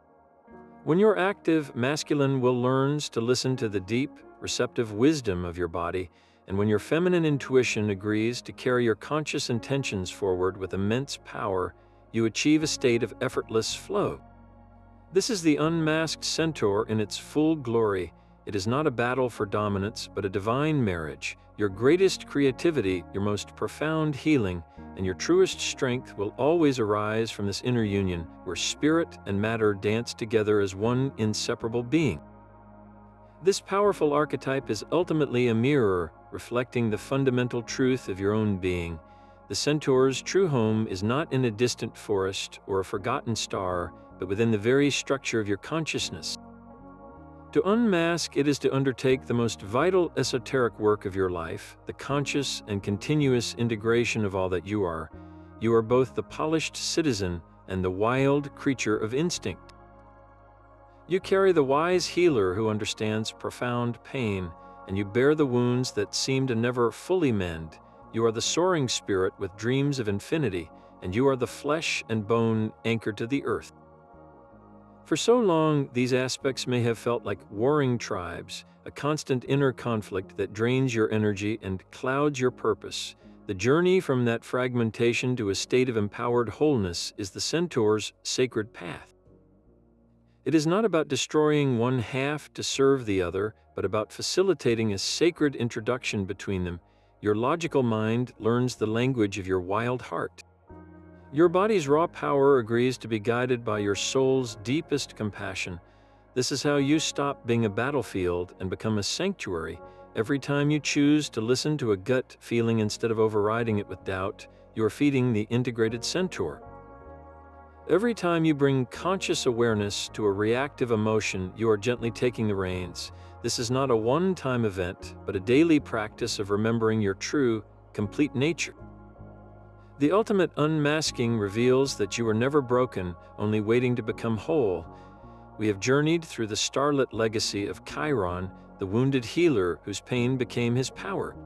When your active masculine will learns to listen to the deep, receptive wisdom of your body, and when your feminine intuition agrees to carry your conscious intentions forward with immense power, you achieve a state of effortless flow. This is the unmasked centaur in its full glory. It is not a battle for dominance, but a divine marriage. Your greatest creativity, your most profound healing, and your truest strength will always arise from this inner union, where spirit and matter dance together as one inseparable being. This powerful archetype is ultimately a mirror, reflecting the fundamental truth of your own being. The centaur's true home is not in a distant forest or a forgotten star, but within the very structure of your consciousness. To unmask it is to undertake the most vital esoteric work of your life, the conscious and continuous integration of all that you are. You are both the polished citizen and the wild creature of instinct. You carry the wise healer who understands profound pain, and you bear the wounds that seem to never fully mend. You are the soaring spirit with dreams of infinity, and you are the flesh and bone anchored to the earth. For so long, these aspects may have felt like warring tribes, a constant inner conflict that drains your energy and clouds your purpose. The journey from that fragmentation to a state of empowered wholeness is the centaur's sacred path. It is not about destroying one half to serve the other, but about facilitating a sacred introduction between them. Your logical mind learns the language of your wild heart. Your body's raw power agrees to be guided by your soul's deepest compassion. This is how you stop being a battlefield and become a sanctuary. Every time you choose to listen to a gut feeling instead of overriding it with doubt, you are feeding the integrated centaur. Every time you bring conscious awareness to a reactive emotion, you are gently taking the reins. This is not a one-time event, but a daily practice of remembering your true, complete nature. The ultimate unmasking reveals that you are never broken, only waiting to become whole. We have journeyed through the starlit legacy of Chiron, the wounded healer whose pain became his power.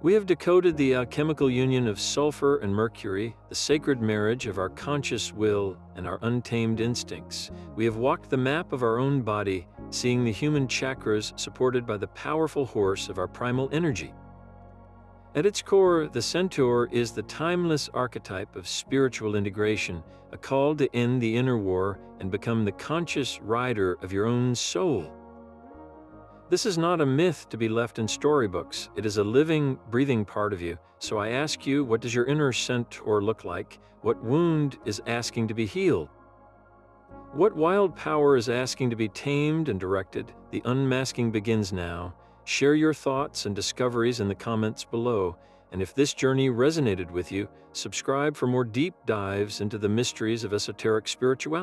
We have decoded the alchemical union of sulfur and mercury, the sacred marriage of our conscious will and our untamed instincts. We have walked the map of our own body, seeing the human chakras supported by the powerful horse of our primal energy. At its core, the centaur is the timeless archetype of spiritual integration, a call to end the inner war and become the conscious rider of your own soul. This is not a myth to be left in storybooks. It is a living, breathing part of you. So I ask you, what does your inner centaur look like? What wound is asking to be healed? What wild power is asking to be tamed and directed? The unmasking begins now. Share your thoughts and discoveries in the comments below. And if this journey resonated with you, subscribe for more deep dives into the mysteries of esoteric spirituality.